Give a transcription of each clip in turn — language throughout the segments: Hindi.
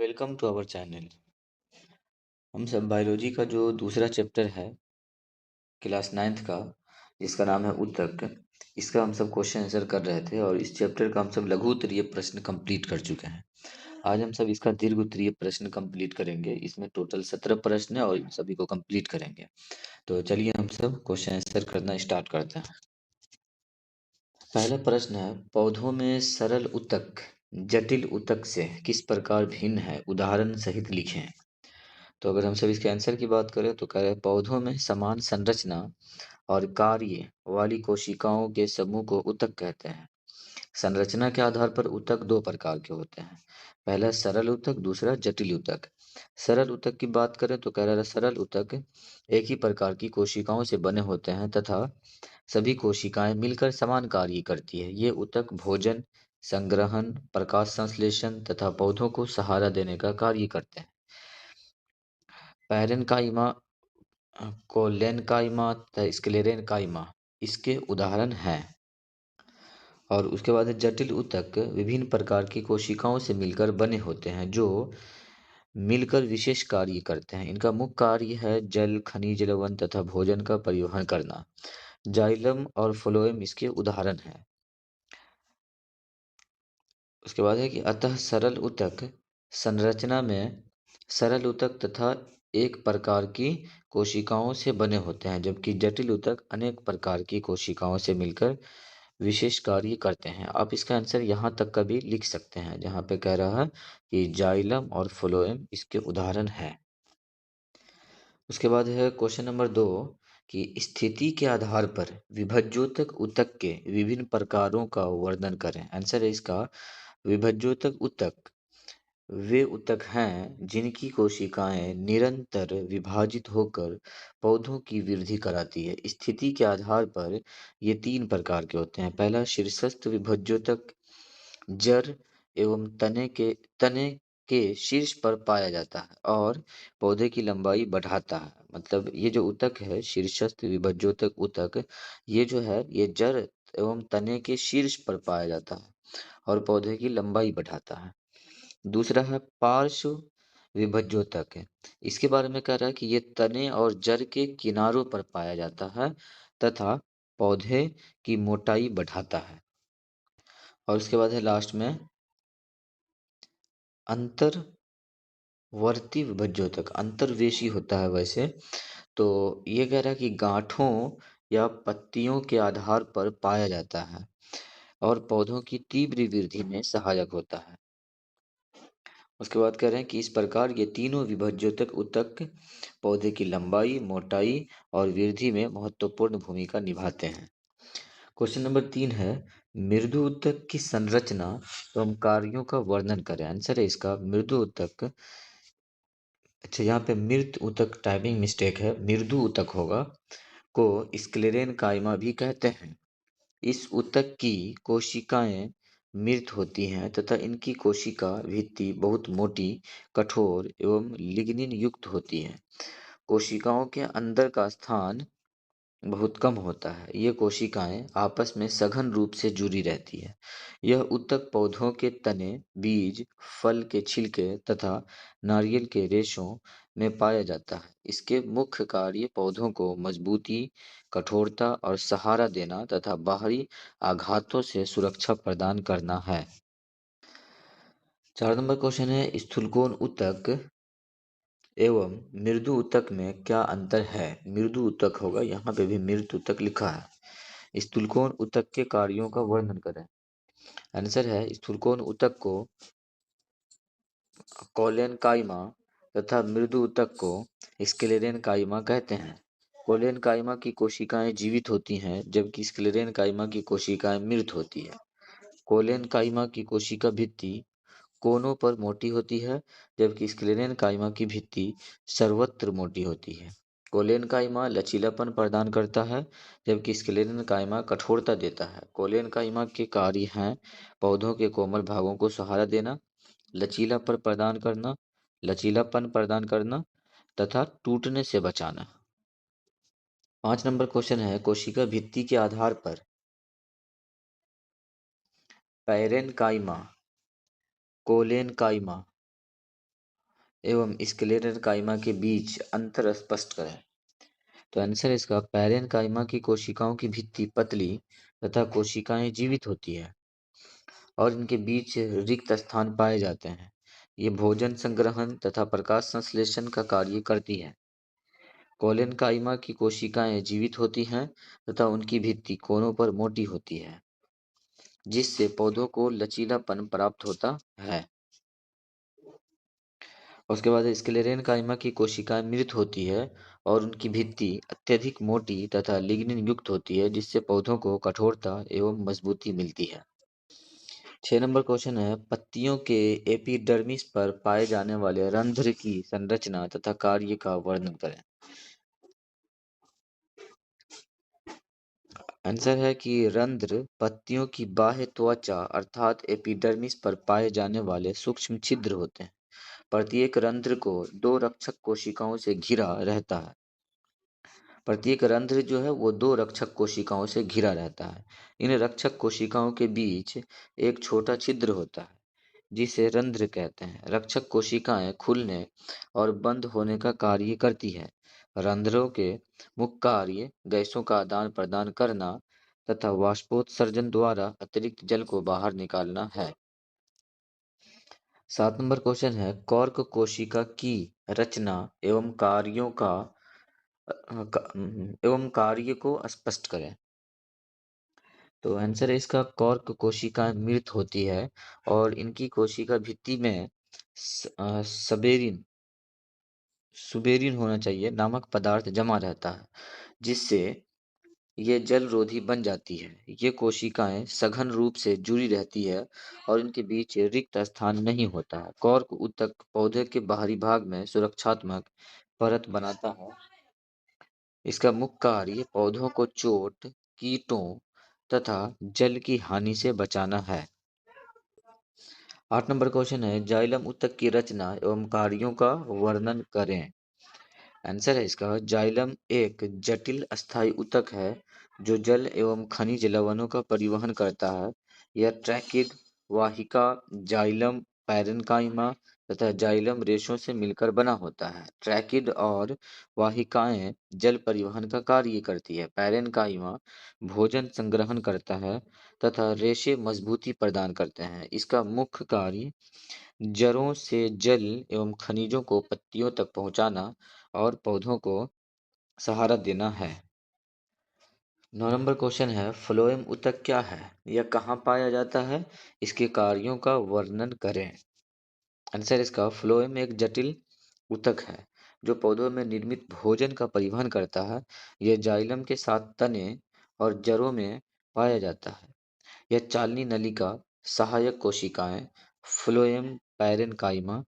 Welcome to our channel. हम सब बायोलॉजी का जो दूसरा चैप्टर है क्लास 9th का, जिसका नाम है ऊतक, इसका हम सब क्वेश्चन आंसर कर रहे थे और इस चैप्टर का हम सब लघु उत्तरीय प्रश्न कंप्लीट कर चुके हैं। आज हम सब इसका दीर्घ उत्तरीय प्रश्न कंप्लीट करेंगे। इसमें टोटल 17 प्रश्न है और इन सभी को कंप्लीट करेंगे। तो चलिए हम सब क्वेश्चन आंसर करना स्टार्ट करते हैं। पहला प्रश्न है, पौधों में सरल ऊतक जटिल ऊतक से किस प्रकार भिन्न है, उदाहरण सहित लिखें। तो अगर हम सब इसके आंसर की बात करें तो कह रहे हैं पौधों में समान संरचना और कार्य वाली कोशिकाओं के समूह को ऊतक कहते हैं। संरचना के आधार पर ऊतक दो प्रकार के होते हैं। पहला सरल ऊतक, दूसरा जटिल ऊतक। सरल ऊतक की बात करें तो कह रहा है सरल ऊतक एक ही प्रकार की कोशिकाओं से बने होते हैं तथा सभी कोशिकाएं मिलकर समान कार्य करती है। ये ऊतक भोजन संग्रहण, प्रकाश संश्लेषण तथा पौधों को सहारा देने का कार्य करते हैं। पैरेन्काइमा, कोलेनकाइमा तथा स्क्लेरेनकाइमा इसके उदाहरण हैं। और उसके बाद है जटिल ऊतक विभिन्न प्रकार की कोशिकाओं से मिलकर बने होते हैं जो मिलकर विशेष कार्य करते हैं। इनका मुख्य कार्य है जल, खनिज लवण तथा भोजन का परिवहन करना। जाइलम और फ्लोएम इसके उदाहरण हैं। उसके बाद है कि अतः सरल ऊतक संरचना में सरल ऊतक तथा एक प्रकार की कोशिकाओं से बने होते हैं, जबकि जटिल ऊतक अनेक प्रकार की कोशिकाओं से मिलकर विशेष कार्य करते हैं। आप इसका आंसर यहाँ तक का भी लिख सकते हैं, जहाँ पे कह रहा है कि जाइलम और फ्लोएम इसके उदाहरण हैं। उसके बाद है क्वेश्चन नंबर 2 कि स्थिति के आधार पर विभज्योतक ऊतक के विभिन्न प्रकारों का वर्णन करें। आंसर है इसका, विभज्योतक ऊतक वे ऊतक हैं जिनकी कोशिकाएं निरंतर विभाजित होकर पौधों की वृद्धि कराती है। स्थिति के आधार पर ये तीन प्रकार के होते हैं। पहला शीर्षस्थ विभज्योतक जड़ एवं तने के शीर्ष पर पाया जाता है और पौधे की लंबाई बढ़ाता है। मतलब ये जो ऊतक है शीर्षस्थ विभज्योतक ऊतक, ये जो है ये जड़ एवं तने के शीर्ष पर पाया जाता है और पौधे की लंबाई बढ़ाता है। दूसरा है पार्श्व विभज्योतक है। इसके बारे में कह रहा है कि ये तने और जड़ के किनारों पर पाया जाता है तथा पौधे की मोटाई बढ़ाता है। और उसके बाद है लास्ट में अंतर्वर्ती विभज्योतक, अंतर्वेशी होता है वैसे। तो ये कह रहा है कि गांठों या पत्तियों के आधार पर पाया जाता है और पौधों की तीव्र वृद्धि में सहायक होता है। उसके बाद कह रहे हैं कि इस प्रकार ये तीनों विभज्योतक ऊतक पौधे की लंबाई, मोटाई और वृद्धि में महत्वपूर्ण भूमिका निभाते हैं। क्वेश्चन नंबर 3 है, मृदु ऊतक की संरचना एवं कार्यों का वर्णन करें। आंसर है इसका मृदु ऊतक, अच्छा यहाँ पे मृत ऊतक टाइपिंग मिस्टेक है, मृदु ऊतक होगा, को स्क्लेरेन काइमा भी कहते हैं। इस ऊतक की कोशिकाएं मृत होती हैं तथा इनकी कोशिका भित्ति बहुत मोटी, कठोर एवं लिग्निन युक्त होती है। कोशिकाओं के अंदर का स्थान बहुत कम होता है। ये कोशिकाएं आपस में सघन रूप से जुड़ी रहती है। यह ऊतक पौधों के तने, बीज, फल के छिलके तथा नारियल के रेशों में पाया जाता है। इसके मुख्य कार्य पौधों को मजबूती, कठोरता और सहारा देना तथा बाहरी आघातों से सुरक्षा प्रदान करना है। 4 नंबर क्वेश्चन है, स्थूलकोण ऊतक एवं मृदु ऊतक में क्या अंतर है। मृदु ऊतक होगा, यहाँ पे भी मृदु ऊतक लिखा है। स्थूलकोण ऊतक के कार्यों का वर्णन करें। आंसर है स्थूलकोण ऊतक को कोलेनकाइमा तथा मृदु ऊतक को स्क्लेरेनकाइमा कहते हैं। कोलेनकाइमा की कोशिकाएं जीवित होती हैं जबकि स्क्लेरेनकाइमा की कोशिकाएं मृत होती है। कोलेनकाइमा की कोशिका भित्ति कोनों पर मोटी होती है जबकि स्क्लेरेनकाइमा की भित्ति सर्वत्र मोटी होती है। कोलेनकाइमा लचीलापन प्रदान करता है जबकि स्क्लेरेनकाइमा कठोरता देता है। कोलेनकाइमा के कार्य हैं पौधों के कोमल भागों को सहारा देना, लचीलापन प्रदान करना तथा टूटने से बचाना। 5 नंबर क्वेश्चन है, कोशिका भित्ति के आधार पर पैरेनकाइमा, कोलेनकाइमा एवं स्क्लेरल काइमा के बीच अंतर स्पष्ट करें। तो आंसर इसका पैरेन काइमा की कोशिकाओं की भित्ति पतली तथा कोशिकाएं जीवित होती है और इनके बीच रिक्त स्थान पाए जाते हैं। ये भोजन संग्रहण तथा प्रकाश संश्लेषण का कार्य करती है। कोलेन काइमा की कोशिकाएं जीवित होती हैं तथा उनकी भित्ति कोनों पर मोटी होती है, जिससे पौधों को लचीलापन प्राप्त होता है। उसके बाद स्क्लेरेन काइमा की कोशिकाएं मृत होती है और उनकी भित्ति अत्यधिक मोटी तथा लिग्निन युक्त होती है, जिससे पौधों को कठोरता एवं मजबूती मिलती है। 6 नंबर क्वेश्चन है, पत्तियों के एपिडर्मिस पर पाए जाने वाले रंध्र की संरचना तथा कार्य का वर्णन करें। आंसर है कि रंध्र पत्तियों की बाह्य त्वचा अर्थात एपिडर्मिस पर पाए जाने वाले सूक्ष्म छिद्र होते हैं। प्रत्येक रंध्र को दो रक्षक कोशिकाओं से घिरा रहता है। प्रत्येक रंध्र जो है वो दो रक्षक कोशिकाओं से घिरा रहता है। इन रक्षक कोशिकाओं के बीच एक छोटा छिद्र होता है, जिसे रंध्र कहते हैं। रक्षक कोशिकाएं खुलने और बंद होने का कार्य करती है। रंध्रों के मुख्य कार्य गैसों का आदान प्रदान करना तथा वाष्पोत्सर्जन द्वारा अतिरिक्त जल को बाहर निकालना है। 7 नंबर क्वेश्चन है, कॉर्क कोशिका की रचना एवं कार्यों का एवं कार्य को स्पष्ट करें। तो आंसर है इसका कॉर्क कोशिकाएं मृत होती है और इनकी कोशिका भित्ति में सबेरिन सुबेरिन होना चाहिए नामक पदार्थ जमा रहता है, जिससे ये जल रोधी बन जाती है। ये कोशिकाएं सघन रूप से जुड़ी रहती है और इनके बीच रिक्त स्थान नहीं होता है। कॉर्क ऊतक पौधे के बाहरी भाग में सुरक्षात्मक परत बनाता है। इसका मुख्य कार्य पौधों को चोट, कीटों तथा जल की हानि से बचाना है। 8 नंबर क्वेश्चन है, जाइलम ऊतक की रचना एवं कार्यों का वर्णन करें। आंसर है इसका जाइलम एक जटिल अस्थायी ऊतक है जो जल एवं खनिज लवणों का परिवहन करता है। यह ट्रैकिड, वाहिका, जाइलम पैरेन्काइमा तथा जाइलम रेशों से मिलकर बना होता है। ट्रैकिड और वाहिकाएं जल परिवहन का कार्य करती है। पैरेन्काइमा भोजन संग्रहण करता है तथा रेशे मजबूती प्रदान करते हैं। इसका मुख्य कार्य जड़ों से जल एवं खनिजों को पत्तियों तक पहुंचाना और पौधों को सहारा देना है। 9 नंबर क्वेश्चन है, फ्लोएम ऊतक क्या है, यह कहाँ पाया जाता है, इसके कार्यों का वर्णन करें। आंसर इसका फ्लोएम एक जटिल ऊतक है जो पौधों में निर्मित भोजन का परिवहन करता है। यह जाइलम के साथ तने और जड़ों में पाया जाता है। यह चालनी नलिका, सहायक कोशिकाएं, फ्लोएम पैरेन्काइमा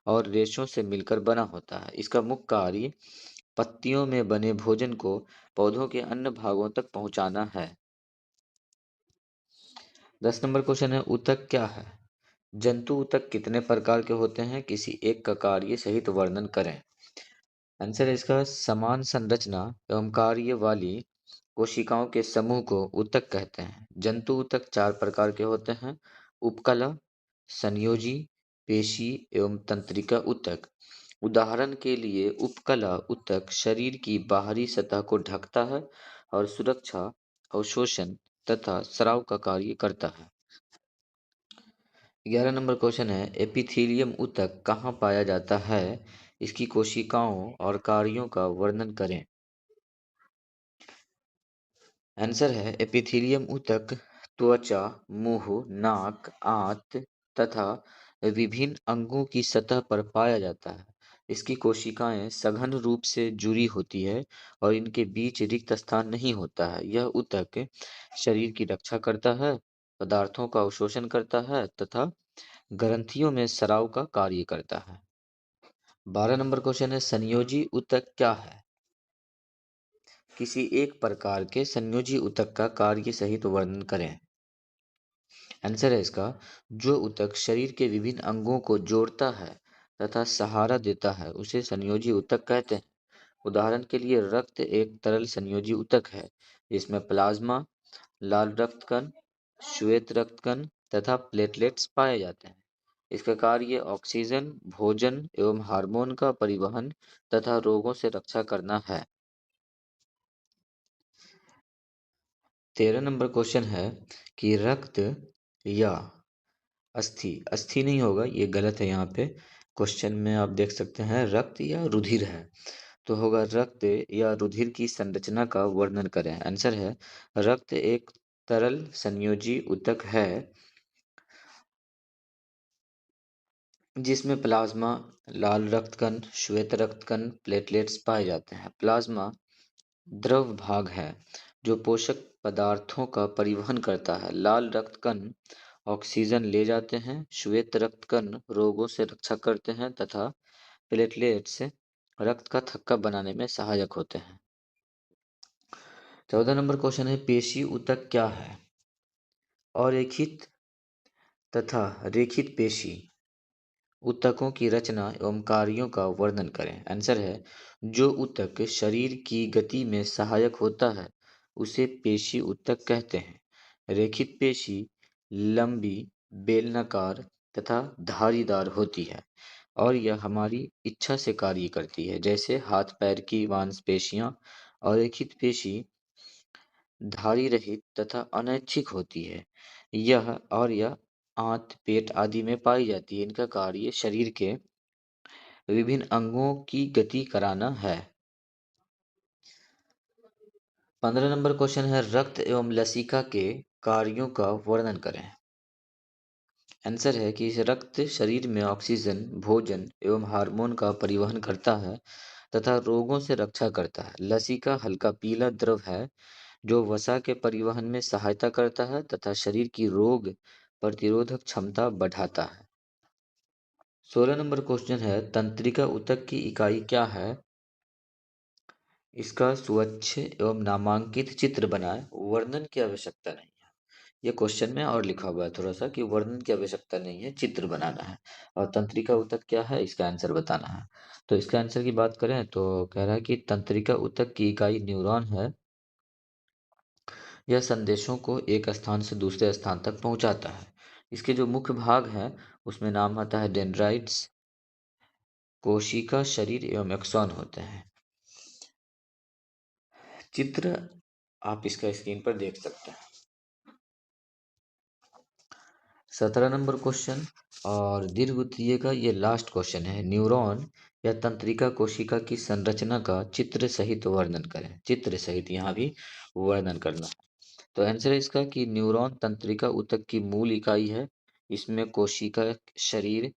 और रेशों से मिलकर बना होता है। इसका मुख्य कार्य पत्तियों में बने भोजन को पौधों के अन्य भागों तक पहुंचाना है। 10 नंबर क्वेश्चन है, ऊतक क्या है। जंतु ऊतक कितने प्रकार के होते हैं, किसी एक का कार्य सहित वर्णन करें। आंसर है इसका समान संरचना एवं कार्य वाली कोशिकाओं के समूह को ऊतक कहते हैं। जंतु ऊतक 4 प्रकार के होते हैं, उपकला, संयोजी, पेशी एवं तंत्रिका ऊतक। उदाहरण के लिए उपकला ऊतक शरीर की बाहरी सतह को ढकता है और सुरक्षा, अवशोषण तथा स्राव का कार्य करता है। 11 नंबर क्वेश्चन है, एपिथीलियम ऊतक कहाँ पाया जाता है, इसकी कोशिकाओं और कार्यों का वर्णन करें। आंसर है एपिथेलियम ऊतक त्वचा, मुंह, नाक, आंत तथा विभिन्न अंगों की सतह पर पाया जाता है। इसकी कोशिकाएं सघन रूप से जुड़ी होती है और इनके बीच रिक्त स्थान नहीं होता है। यह ऊतक शरीर की रक्षा करता है, पदार्थों का अवशोषण करता है तथा ग्रंथियों में स्राव का कार्य करता है। 12 नंबर क्वेश्चन है, संयोजी ऊतक क्या है, किसी एक प्रकार के संयोजी ऊतक का कार्य सहित वर्णन करें। आंसर है इसका जो ऊतक शरीर के विभिन्न अंगों को जोड़ता है तथा सहारा देता है उसे संयोजी ऊतक कहते हैं। उदाहरण के लिए रक्त एक तरल संयोजी ऊतक है जिसमें प्लाज्मा, लाल रक्त कण, श्वेत रक्त कण तथा प्लेटलेट्स पाए जाते हैं। इसका कार्य ऑक्सीजन, भोजन एवं हार्मोन का परिवहन तथा रोगों से रक्षा करना है। 13 नंबर क्वेश्चन है कि रक्त या अस्थि, अस्थि नहीं होगा, ये गलत है। यहाँ पे क्वेश्चन में आप देख सकते हैं रक्त या रुधिर है, तो होगा रक्त या रुधिर की संरचना का वर्णन करें। आंसर है रक्त एक तरल संयोजी ऊतक है जिसमें प्लाज्मा, लाल रक्तकण, श्वेत रक्तकण, प्लेटलेट्स पाए जाते हैं। प्लाज्मा द्रव भाग है जो पोषक पदार्थों का परिवहन करता है। लाल रक्तकण ऑक्सीजन ले जाते हैं, श्वेत रक्तकण रोगों से रक्षा करते हैं तथा प्लेटलेट्स रक्त का थक्का बनाने में सहायक होते हैं। 14 नंबर क्वेश्चन है पेशी ऊतक क्या है? अरेखित तथा रेखित पेशी ऊतकों की रचना एवं कार्यों का वर्णन करें। आंसर है जो ऊतक शरीर की गति में सहायक होता है उसे पेशी ऊतक कहते हैं। रेखित पेशी लंबी, बेलनाकार तथा धारीदार होती है और यह हमारी इच्छा से कार्य करती है, जैसे हाथ पैर की मांसपेशियां। अरेखित पेशी धारी रहित तथा अनैच्छिक होती है। यह आंत, पेट आदि में पाई जाती है। इनका कार्य शरीर के विभिन्न अंगों की गति कराना है। 15 नंबर क्वेश्चन है रक्त एवं लसिका के कार्यों का वर्णन करें। आंसर है कि इस रक्त शरीर में ऑक्सीजन, भोजन एवं हार्मोन का परिवहन करता है तथा रोगों से रक्षा करता है। लसिका हल्का पीला द्रव है जो वसा के परिवहन में सहायता करता है तथा शरीर की रोग प्रतिरोधक क्षमता बढ़ाता है। 16 नंबर क्वेश्चन है तंत्रिका ऊतक की इकाई क्या है? इसका स्वच्छ एवं नामांकित चित्र बनाएं। वर्णन की आवश्यकता नहीं है। ये क्वेश्चन में और लिखा हुआ है थोड़ा सा कि वर्णन की आवश्यकता नहीं है, चित्र बनाना है। और तंत्रिका ऊतक क्या है इसका आंसर बताना है। तो इसका आंसर की बात करें तो कह रहा है कि तंत्रिका ऊतक की इकाई न्यूरॉन है। यह संदेशों को एक स्थान से दूसरे स्थान तक पहुंचाता है। इसके जो मुख्य भाग हैं उसमें नाम आता है डेंड्राइट्स, कोशिका, शरीर एवं एक्सॉन होते हैं। चित्र आप इसका स्क्रीन पर देख सकते हैं। 17 नंबर क्वेश्चन और दीर्घवृत्तीय का ये लास्ट क्वेश्चन है। न्यूरॉन या तंत्रिका कोशिका की संरचना का चित्र सहित वर्णन करें। चित्र सहित यहाँ भी वर्णन करना है। तो आंसर है इसका कि न्यूरॉन तंत्रिका ऊतक की मूल इकाई है। इसमें कोशिका, शरीर,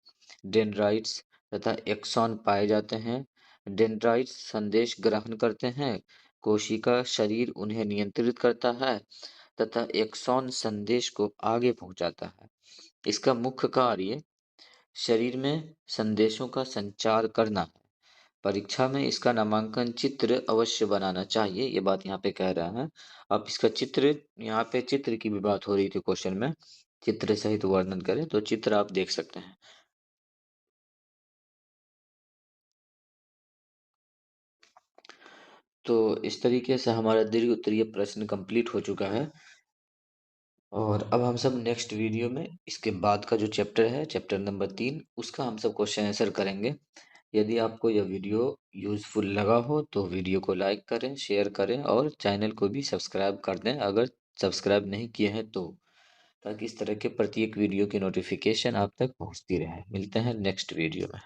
डेंड्राइट्स तथा एक्सॉन पाए जाते हैं। डेंड्राइट्स संदेश ग्रहण करते हैं, कोशिका शरीर उन्हें नियंत्रित करता है तथा एक्सॉन संदेश को आगे पहुंचाता है। इसका मुख्य कार्य शरीर में संदेशों का संचार करना है। परीक्षा में इसका नामांकन चित्र अवश्य बनाना चाहिए, ये बात यहाँ पे कह रहा है। अब इसका चित्र, यहाँ पे चित्र की भी बात हो रही थी क्वेश्चन में, चित्र सहित वर्णन करें, तो चित्र आप देख सकते हैं। तो इस तरीके से हमारा दीर्घ उत्तरीय प्रश्न कंप्लीट हो चुका है और अब हम सब नेक्स्ट वीडियो में इसके बाद का जो चैप्टर है, चैप्टर नंबर 3, उसका हम सब क्वेश्चन आंसर करेंगे। यदि आपको यह वीडियो यूज़फुल लगा हो तो वीडियो को लाइक करें, शेयर करें और चैनल को भी सब्सक्राइब कर दें अगर सब्सक्राइब नहीं किए हैं तो, ताकि इस तरह के प्रत्येक वीडियो की नोटिफिकेशन आप तक पहुंचती रहे। मिलते हैं नेक्स्ट वीडियो में।